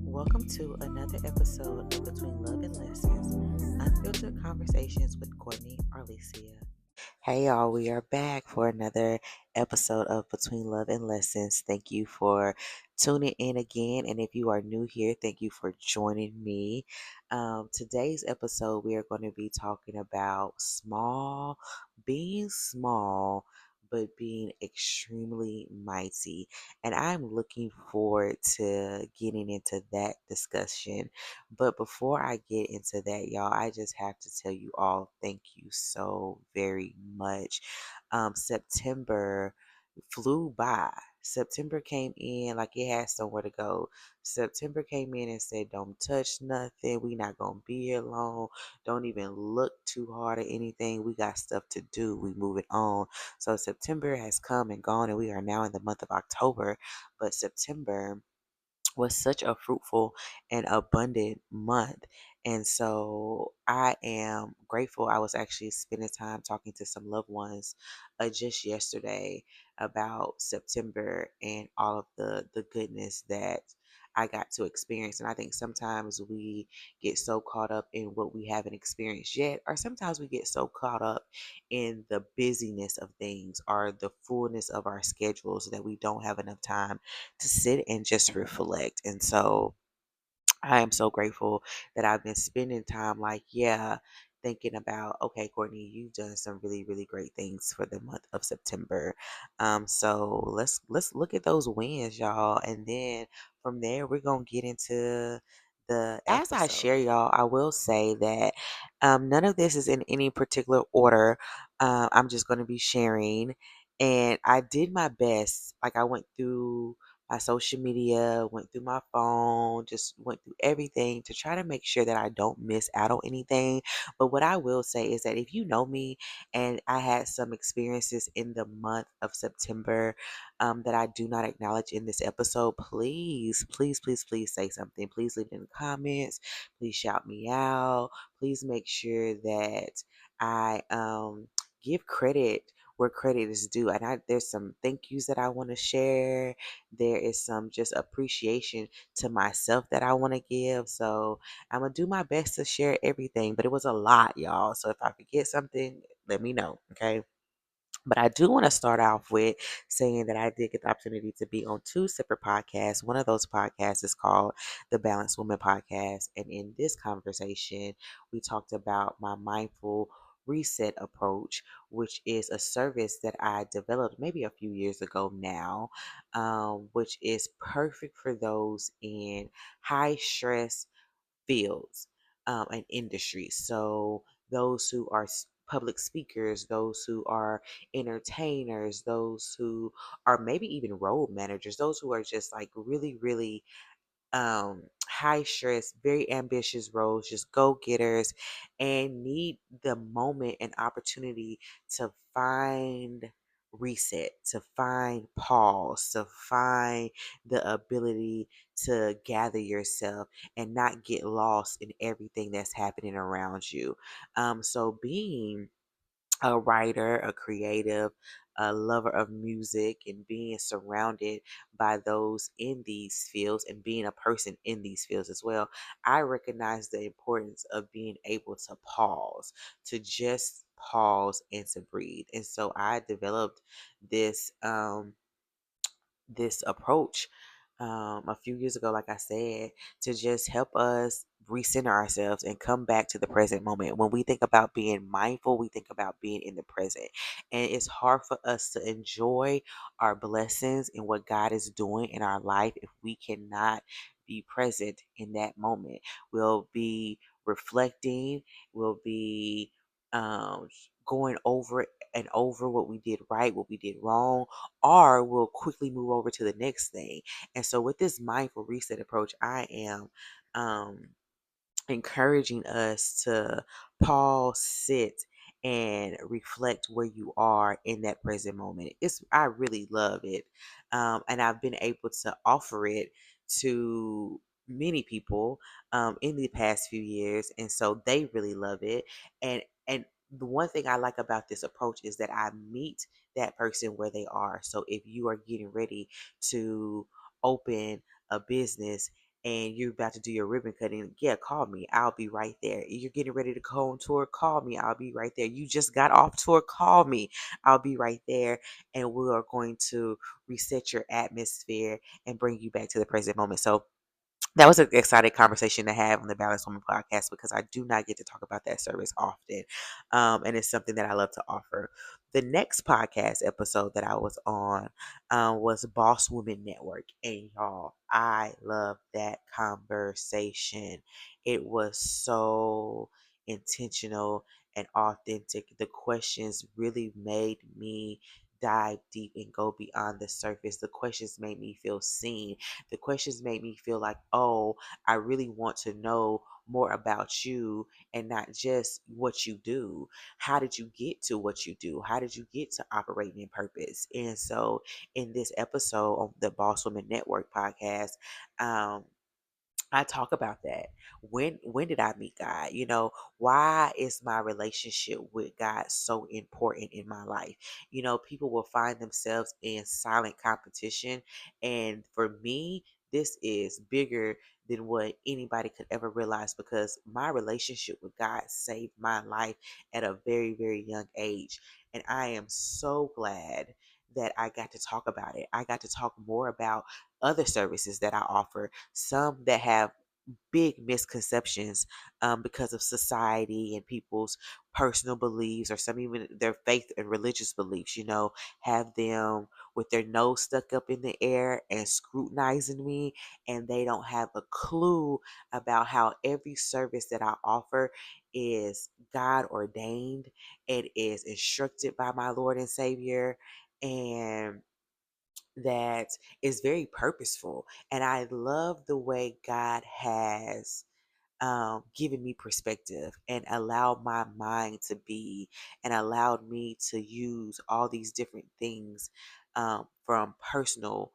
Welcome to another episode of Between Love and Lessons, Unfiltered Conversations with Courtney Arlesia. Hey y'all, we are back for another episode of Between Love and Lessons. Thank you for tuning in again. And if you are new here, thank you for joining me. Today's episode, we are going to be talking about being small, but being extremely mighty. And I'm looking forward to getting into that discussion. But before I get into that, y'all, I just have to tell you all thank you so very much. September flew by. September came in like it had somewhere to go. September came in and said, "Don't touch nothing. We not gonna be here long. Don't even look too hard at anything. We got stuff to do. We moving on." So September has come and gone, and we are now in the month of October. But September was such a fruitful and abundant month. And so I am grateful. I was actually spending time talking to some loved ones just yesterday about September and all of the goodness that I got to experience. And I think sometimes we get so caught up in what we haven't experienced yet, or sometimes we get so caught up in the busyness of things or the fullness of our schedules that we don't have enough time to sit and just reflect. And so I am so grateful that I've been spending time thinking about, okay, Courtney, you've done some really, really great things for the month of September. So let's look at those wins, y'all. And then from there we're gonna get into the as I share, y'all, I will say that none of this is in any particular order. I'm just gonna be sharing. And I did my best. Like I went through my social media, went through my phone, just went through everything to try to make sure that I don't miss out on anything. But what I will say is that if you know me and I had some experiences in the month of September that I do not acknowledge in this episode, please, please, please, please say something. Please leave it in the comments. Please shout me out. Please make sure that I give credit where credit is due. And there's some thank yous that I want to share. There is some just appreciation to myself that I want to give. So I'm going to do my best to share everything, but it was a lot, y'all. So if I forget something, let me know. Okay. But I do want to start off with saying that I did get the opportunity to be on two separate podcasts. One of those podcasts is called the Balanced Woman Podcast. And in this conversation, we talked about my mindful reset approach, which is a service that I developed maybe a few years ago now, which is perfect for those in high stress fields and industries. So those who are public speakers, those who are entertainers, those who are maybe even road managers, those who are just like really, really high stress, very ambitious roles, just go getters, and need the moment and opportunity to find reset, to find pause, to find the ability to gather yourself and not get lost in everything that's happening around you. So being a writer, a creative, a lover of music, and being surrounded by those in these fields and being a person in these fields as well, I recognize the importance of being able to pause, to just pause and to breathe. And so I developed this this approach a few years ago, like I said, to just help us recenter ourselves and come back to the present moment. When we think about being mindful, we think about being in the present. And it's hard for us to enjoy our blessings and what God is doing in our life if we cannot be present in that moment. We'll be reflecting, we'll be um, going over and over what we did right, what we did wrong, or we'll quickly move over to the next thing. And so with this mindful reset approach, I am um, encouraging us to pause, sit, and reflect where you are in that present moment. I really love it, and I've been able to offer it to many people in the past few years, and so they really love it. And the one thing I like about this approach is that I meet that person where they are. So if you are getting ready to open a business and you're about to do your ribbon cutting, yeah, call me. I'll be right there. You're getting ready to go on tour, call me. I'll be right there. You just got off tour, call me. I'll be right there. And we are going to reset your atmosphere and bring you back to the present moment. So that was an exciting conversation to have on the Balanced Woman podcast because I do not get to talk about that service often. And it's something that I love to offer. The next podcast episode that I was on was Boss Woman Network. And y'all, I love that conversation. It was so intentional and authentic. The questions really made me dive deep and go beyond the surface. The questions made me feel seen. The questions made me feel like, oh, I really want to know more about you and not just what you do. How did you get to what you do? How did you get to operating in purpose? And so, in this episode of the Boss Woman Network podcast, um, I talk about that. When did I meet God? Why is my relationship with God so important in my life? People will find themselves in silent competition, and for me, this is bigger than what anybody could ever realize because my relationship with God saved my life at a very, very young age. And I am so glad that I got to talk about it. I got to talk more about other services that I offer, some that have big misconceptions because of society and people's personal beliefs, or some even their faith and religious beliefs, have them with their nose stuck up in the air and scrutinizing me, and they don't have a clue about how every service that I offer is God ordained. It is instructed by my Lord and Savior. And that is very purposeful. And I love the way God has given me perspective and allowed my mind to be and allowed me to use all these different things from um, personal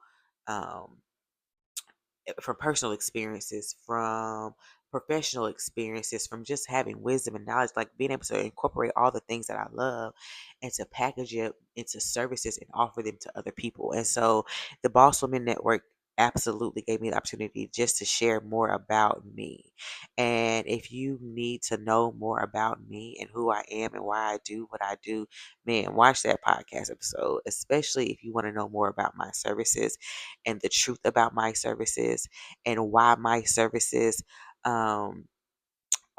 experiences, from professional experiences, from just having wisdom and knowledge, like being able to incorporate all the things that I love and to package it into services and offer them to other people. And so the Boss Women Network absolutely gave me the opportunity just to share more about me. And if you need to know more about me and who I am and why I do what I do, man, watch that podcast episode, especially if you want to know more about my services and the truth about my services and why my services um,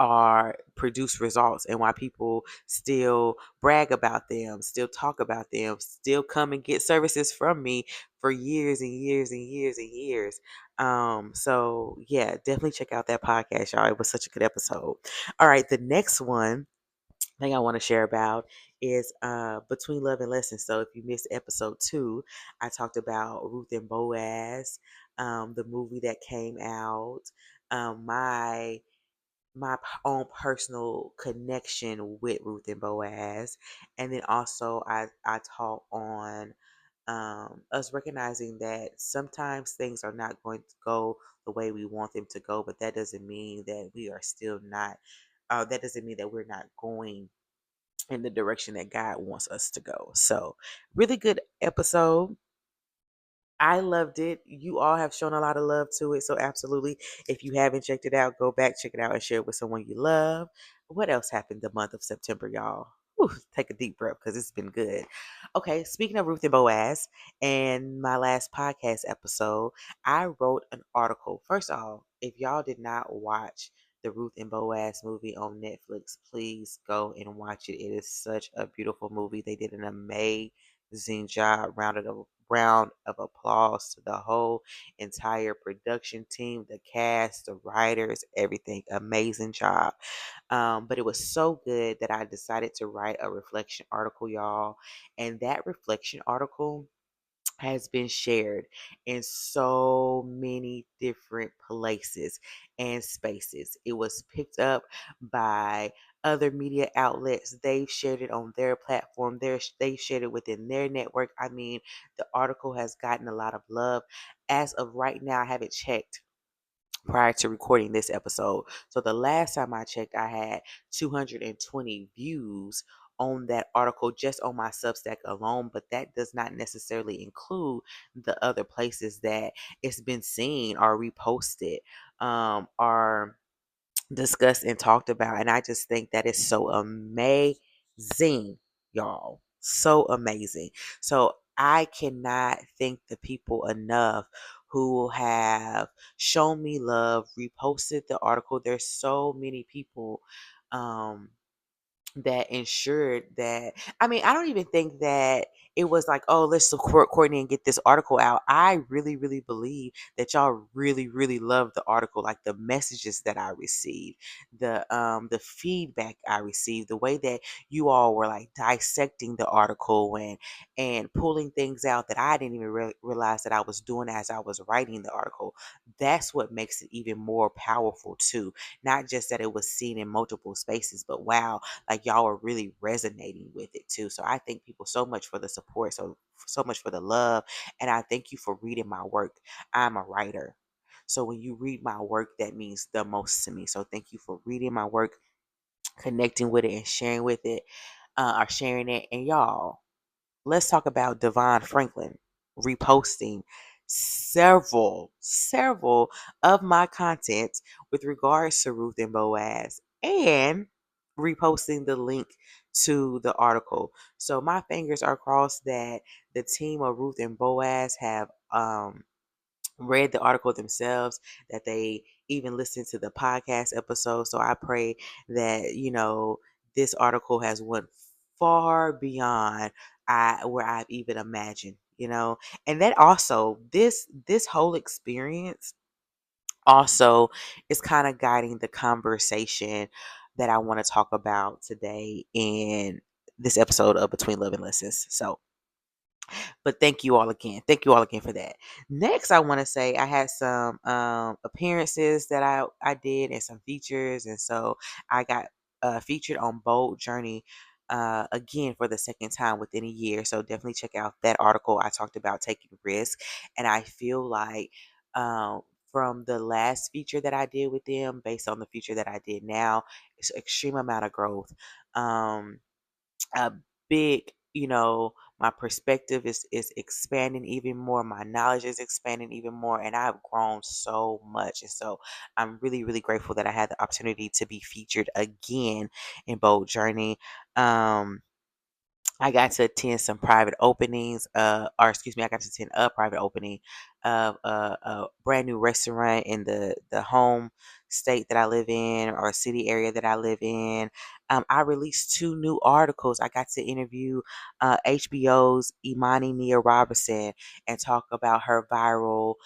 are produce results and why people still brag about them, still talk about them, still come and get services from me for years and years and years and years. So yeah, definitely check out that podcast, y'all. It was such a good episode. All right, the next one thing I want to share about is Between Love and Lessons. So if you missed episode 2, I talked about Ruth and Boaz, the movie that came out, my own personal connection with Ruth and Boaz, and then also I taught on us recognizing that sometimes things are not going to go the way we want them to go, but that doesn't mean that we are still not. That doesn't mean that we're not going in the direction that God wants us to go. So, really good episode. I loved it. You all have shown a lot of love to it. So, absolutely, if you haven't checked it out, go back, check it out, and share it with someone you love. What else happened the month of September, y'all? Whew, take a deep breath because it's been good. Okay, speaking of Ruth and Boaz and my last podcast episode, I wrote an article. First of all, if y'all did not watch the Ruth and Boaz movie on Netflix, please go and watch it. It is such a beautiful movie. They did an amazing job. Round of applause to the whole entire production team, the cast, the writers, everything. Amazing job. But it was so good that I decided to write a reflection article, y'all. And that reflection article has been shared in so many different places and spaces. It was picked up by other media outlets. They've shared it on their platform. They've shared it within their network. I mean, the article has gotten a lot of love. As of right now, I haven't checked prior to recording this episode. So the last time I checked, I had 220 views on that article just on my Substack alone, but that does not necessarily include the other places that it's been seen or reposted, or discussed and talked about. And I just think that is so amazing, y'all. So amazing. So I cannot thank the people enough who have shown me love, reposted the article. There's so many people um that ensured that. I mean, I don't even think that it was like, oh, let's support Courtney and get this article out. I really, really believe that y'all really, really love the article, like the messages that I received, the feedback I received, the way that you all were like dissecting the article and pulling things out that I didn't even realize that I was doing as I was writing the article. That's what makes it even more powerful too. Not just that it was seen in multiple spaces, but wow, like y'all are really resonating with it too. So I thank people so much for the support, so much for the love, and I thank you for reading my work. I'm a writer. So when you read my work, that means the most to me. So thank you for reading my work, connecting with it and sharing with it, or sharing it. And y'all, let's talk about Devon Franklin reposting several of my content with regards to Ruth and Boaz, and reposting the link to the article. So my fingers are crossed that the team of Ruth and Boaz have read the article themselves, that they even listened to the podcast episode. So I pray that, this article has went far beyond where I've even imagined. And that also, this whole experience also is kind of guiding the conversation that I want to talk about today in this episode of Between Love and Lessons. So, but thank you all again. Thank you all again for that. Next, I want to say I had some appearances that I did, and some features, and so I got featured on Bold Journey again for the second time within a year. So definitely check out that article. I talked about taking risk, and I feel like from the last feature that I did with them, based on the feature that I did now, it's an extreme amount of growth. A big, my perspective is expanding even more, my knowledge is expanding even more, and I've grown so much. And so I'm really, really grateful that I had the opportunity to be featured again in Bold Journey. I got to attend some private openings, or excuse me, I got to attend a private opening of a brand new restaurant in the home state that I live in, or city area that I live in. I released two new articles. I got to interview HBO's Imani Nia Robertson and talk about her viral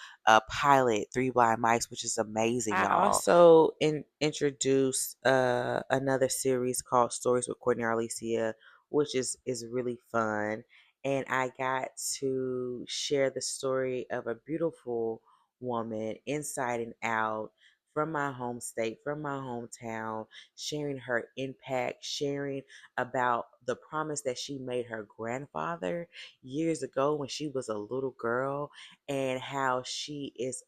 pilot, Three Blind Mice, which is amazing, I y'all. Also introduced another series called Stories with Courtney Arlesia, which is really fun. And I got to share the story of a beautiful woman inside and out, from my home state, from my hometown, sharing her impact, sharing about the promise that she made her grandfather years ago when she was a little girl, and how she is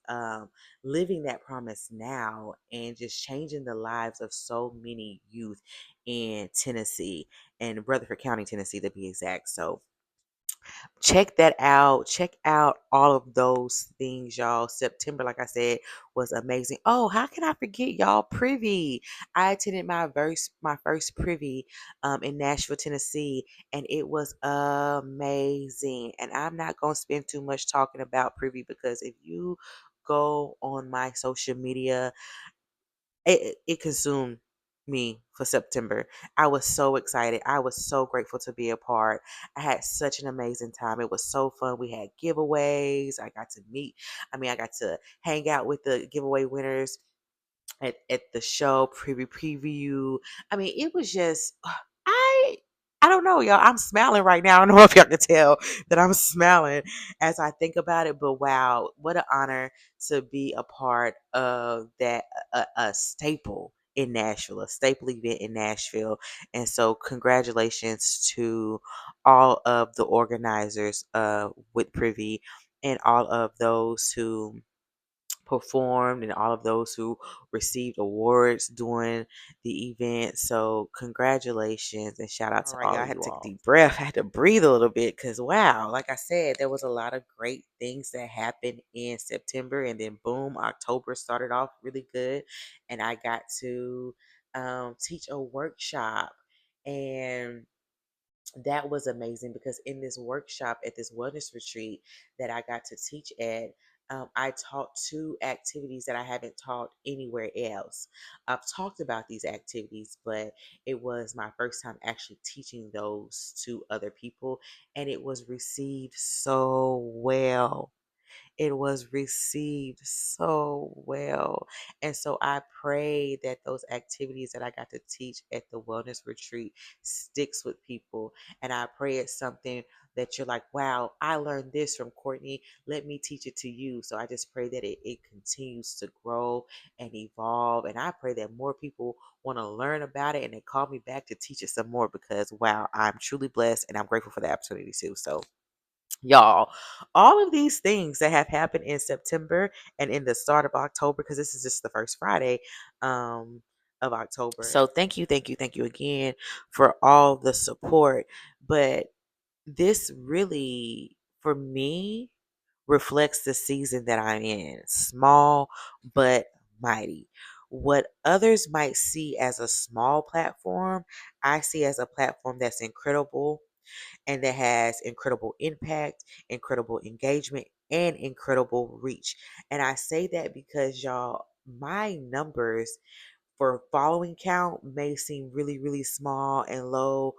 living that promise now and just changing the lives of so many youth in Tennessee, and Rutherford County, Tennessee, to be exact. So check that out. Check out all of those things, y'all. September, like I said, was amazing. Oh, how can I forget, y'all? Privy. I attended my first Privy in Nashville, Tennessee, and it was amazing. And I'm not gonna spend too much talking about Privy, because if you go on my social media, it consumed me for September. I was so excited. I was so grateful to be a part. I had such an amazing time. It was so fun. We had giveaways. I got to hang out with the giveaway winners at the show, preview. I mean, it was just I I don't know, y'all. I'm smiling right now. I don't know if y'all can tell that I'm smiling as I think about it. But wow, what an honor to be a part of that, a staple in Nashville, a staple event in Nashville. And so congratulations to all of the organizers with Privy, and all of those who performed and all of those who received awards during the event. So congratulations and shout out to all y'all, I of had you to take a all. deep breath. I had to breathe a little bit Because wow, like I said, there was a lot of great things that happened in September, and then boom, October started off really good, and I got to teach a workshop, and that was amazing because in this workshop at this wellness retreat that I got to teach at, I taught two activities that I haven't taught anywhere else. I've talked about these activities, but it was my first time actually teaching those to other people, and it was received so well. It was received so well. And so I pray that those activities that I got to teach at the wellness retreat sticks with people. And I pray it's something that you're like, wow, I learned this from Courtney. Let me teach it to you. So I just pray that it continues to grow and evolve. And I pray that more people want to learn about it and they call me back to teach it some more because wow, I'm truly blessed and I'm grateful for the opportunity too. So y'all, all of these things that have happened in September and in the start of October, because this is just the first Friday of October. So thank you again for all the support. But this really, for me, reflects the season that I'm in. Small but mighty. What others might see as a small platform, I see as a platform that's incredible and that has incredible impact, incredible engagement, and incredible reach. And I say that because y'all, my numbers for following count may seem really, really small and low,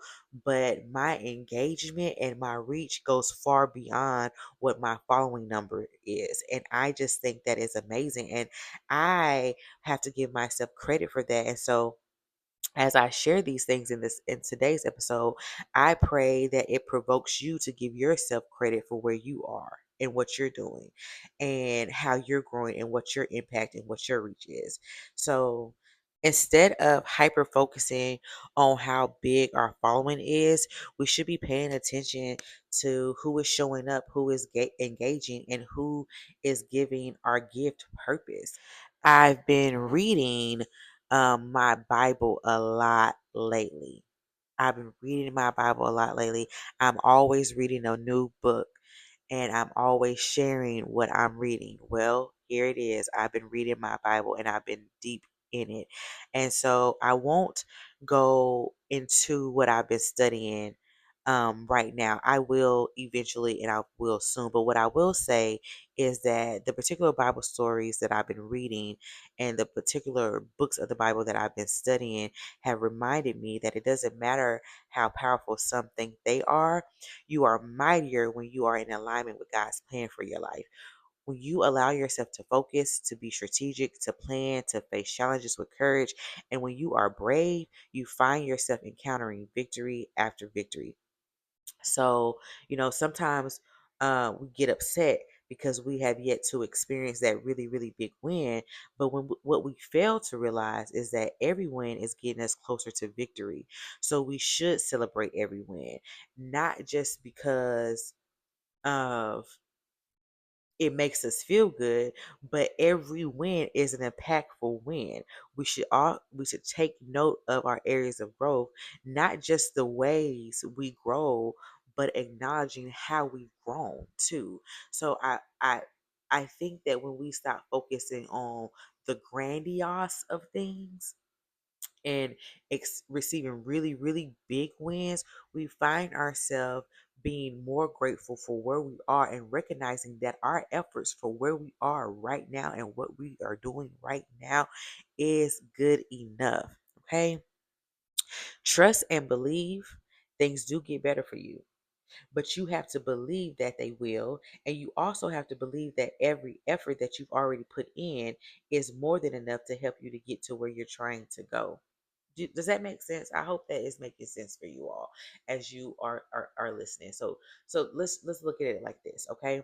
but my engagement and my reach goes far beyond what my following number is. And I just think that is amazing. And I have to give myself credit for that. And so as I share these things in today's episode, I pray that it provokes you to give yourself credit for where you are and what you're doing and how you're growing and what your impact and what your reach is. So instead of hyper focusing on how big our following is, we should be paying attention to who is showing up, who is engaging, and who is giving our gift purpose. I've been reading my Bible a lot lately. I've been reading my Bible a lot lately. I'm always reading a new book and I'm always sharing what I'm reading. Well, here it is. I've been reading my Bible and I've been deep in it. And so I won't go into what I've been studying right now. I will eventually and I will soon. But what I will say is that the particular Bible stories that I've been reading and the particular books of the Bible that I've been studying have reminded me that it doesn't matter how powerful some think they are, you are mightier when you are in alignment with God's plan for your life. When you allow yourself to focus, to be strategic, to plan, to face challenges with courage, and when you are brave, you find yourself encountering victory after victory. So, sometimes we get upset because we have yet to experience that really, really big win. But what we fail to realize is that every win is getting us closer to victory. So we should celebrate every win, not just because of it makes us feel good, but every win is an impactful win. We should take note of our areas of growth, not just the ways we grow, but acknowledging how we've grown too. So I think that when we stop focusing on the grandiose of things and receiving really, really big wins, we find ourselves being more grateful for where we are and recognizing that our efforts for where we are right now and what we are doing right now is good enough. Okay. Trust and believe things do get better for you, but you have to believe that they will. And you also have to believe that every effort that you've already put in is more than enough to help you to get to where you're trying to go. Does that make sense? I hope that is making sense for you all as you are listening. So let's look at it like this, okay?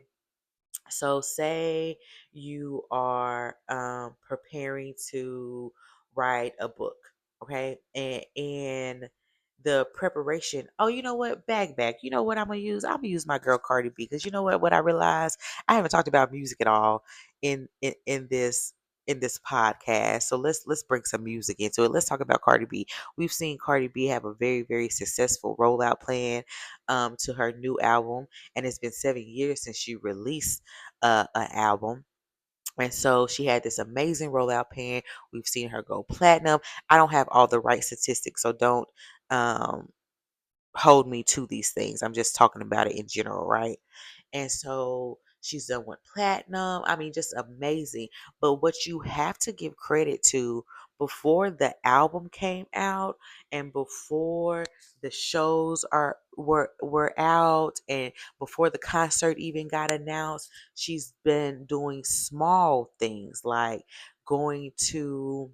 So say you are preparing to write a book, okay? And the preparation. Oh, you know what? Bag. You know what I'm gonna use? I'm gonna use my girl Cardi B, because you know what? What I realized, I haven't talked about music at all in this podcast. So let's bring some music into it. Let's talk about Cardi B. We've seen Cardi B have a very very successful rollout plan to her new album, and it's been 7 years since she released an album. And so she had this amazing rollout plan. We've seen her go platinum. I don't have all the right statistics, so don't um, hold me to these things. I'm just talking about it in general, right? And so she's done with platinum. I mean, just amazing. But what you have to give credit to, before the album came out and before the shows were out and before the concert even got announced, she's been doing small things like going to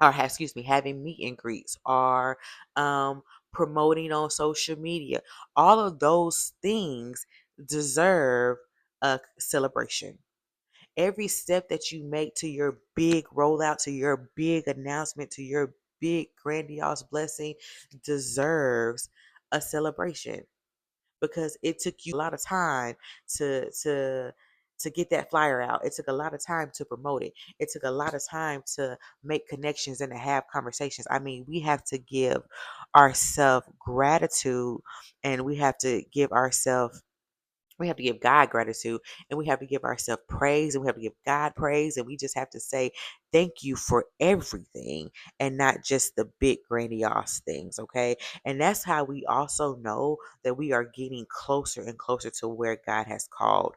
excuse me, having meet and greets, or um, promoting on social media. All of those things deserve a celebration. Every step that you make to your big rollout, to your big announcement, to your big grandiose blessing deserves a celebration, because it took you a lot of time to to to get that flyer out. It took a lot of time to promote it. It took a lot of time to make connections and to have conversations. I mean, we have to give ourselves gratitude, and we have to give God gratitude, and we have to give ourselves praise, and we have to give God praise, and we just have to say thank you for everything, and not just the big grandiose things, okay? And that's how we also know that we are getting closer and closer to where God has called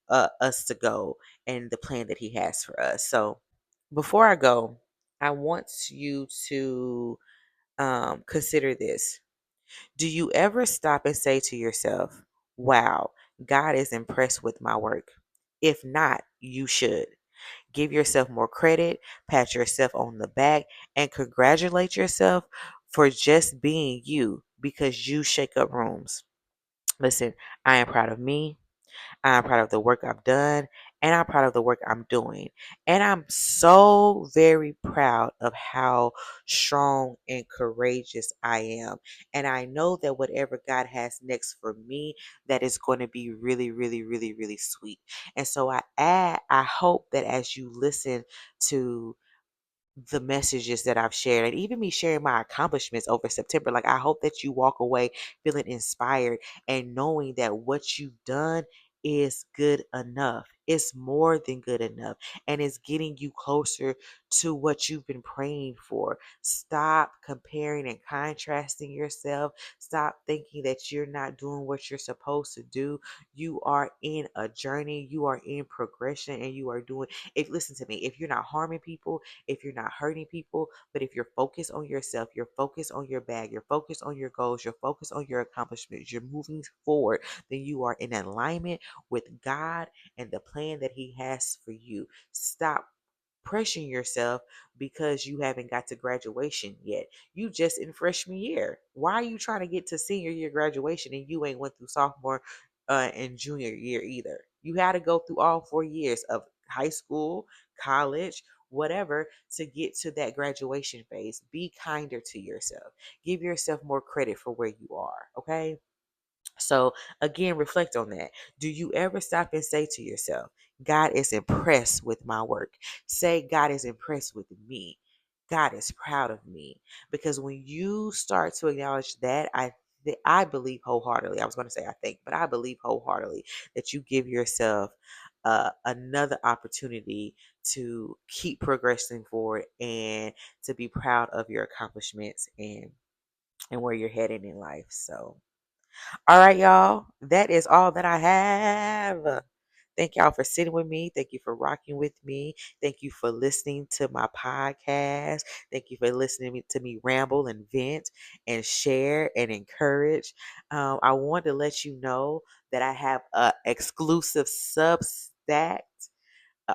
us to go, and the plan that He has for us. So before I go, I want you to consider this. Do you ever stop and say to yourself, wow, God is impressed with my work? If not, you should. Give yourself more credit, pat yourself on the back, and congratulate yourself for just being you, because you shake up rooms. Listen, I am proud of me. I'm proud of the work I've done, and I'm proud of the work I'm doing. And I'm so very proud of how strong and courageous I am. And I know that whatever God has next for me, that is going to be really, really, really, really sweet. And so I hope that as you listen to the messages that I've shared, and even me sharing my accomplishments over September, like, I hope that you walk away feeling inspired and knowing that what you've done is good enough. It's more than good enough, and it's getting you closer to what you've been praying for. Stop comparing and contrasting yourself. Stop thinking that you're not doing what you're supposed to do. You are in a journey, you are in progression, and you are doing, if listen to me, if you're not harming people, if you're not hurting people, but if you're focused on yourself, you're focused on your bag, you're focused on your goals, you're focused on your accomplishments, you're moving forward, then you are in alignment with God and the plan that He has for you. Stop pressuring yourself because you haven't got to graduation yet. You just in freshman year. Why are you trying to get to senior year graduation and you ain't went through sophomore and junior year either? You had to go through all 4 years of high school, college, whatever, to get to that graduation phase. Be kinder to yourself. Give yourself more credit for where you are, okay? So, again, reflect on that. Do you ever stop and say to yourself, God is impressed with my work? Say, God is impressed with me. God is proud of me. Because when you start to acknowledge that, I believe wholeheartedly, I was going to say I think, but I believe wholeheartedly that you give yourself another opportunity to keep progressing forward and to be proud of your accomplishments and where you're heading in life. So, all right, y'all. That is all that I have. Thank y'all for sitting with me. Thank you for rocking with me. Thank you for listening to my podcast. Thank you for listening to me ramble and vent and share and encourage. I want to let you know that I have a exclusive Substack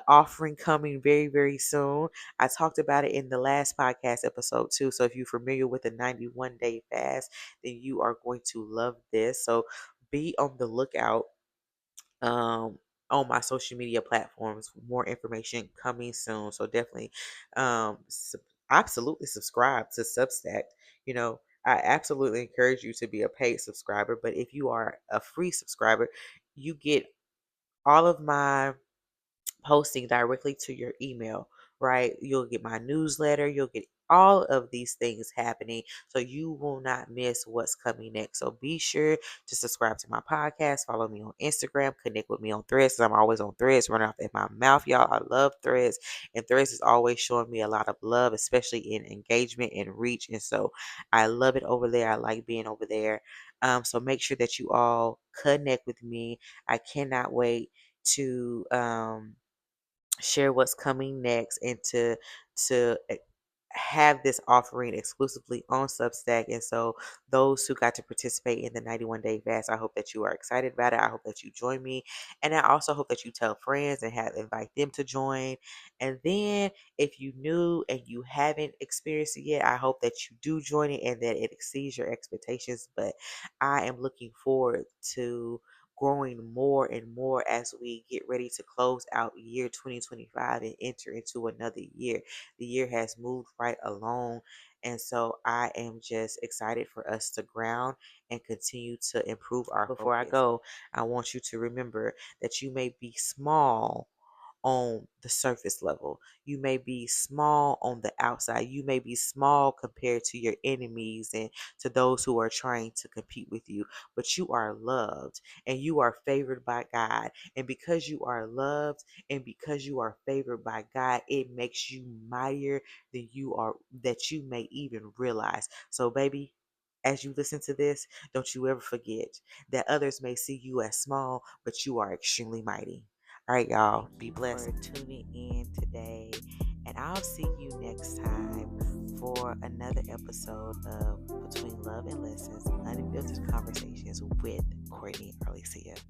offering coming very, very soon. I talked about it in the last podcast episode too. So if you're familiar with the 91-day fast, then you are going to love this. So be on the lookout um on my social media platforms. More information coming soon. So definitely absolutely subscribe to Substack. You know, I absolutely encourage you to be a paid subscriber. But if you are a free subscriber, you get all of my posting directly to your email, right? You'll get my newsletter, you'll get all of these things happening so you will not miss what's coming next. So be sure to subscribe to my podcast, follow me on Instagram, connect with me on Threads. 'Cause I'm always on Threads, running off at my mouth, y'all. I love Threads, and Threads is always showing me a lot of love, especially in engagement and reach. And so I love it over there. I like being over there. So make sure that you all connect with me. I cannot wait to share what's coming next and to have this offering exclusively on Substack. And so those who got to participate in the 91-day fast, I hope that you are excited about it. I hope that you join me. And I also hope that you tell friends and have invite them to join. And then if you new and you haven't experienced it yet, I hope that you do join it and that it exceeds your expectations. But I am looking forward to growing more and more as we get ready to close out year 2025 and enter into another year. The year has moved right along. And so I am just excited for us to ground and continue to improve our Before I go, I want you to remember that you may be small on the surface level. You may be small on the outside. You may be small compared to your enemies and to those who are trying to compete with you, but you are loved and you are favored by God. And because you are loved and because you are favored by God, it makes you mightier than you are, that you may even realize. So, baby, as you listen to this, don't you ever forget that others may see you as small, but you are extremely mighty. All right, y'all. Be blessed. For tuning in today, and I'll see you next time for another episode of Between Love and Lessons, Unfiltered Conversations with Courtney Arlesia.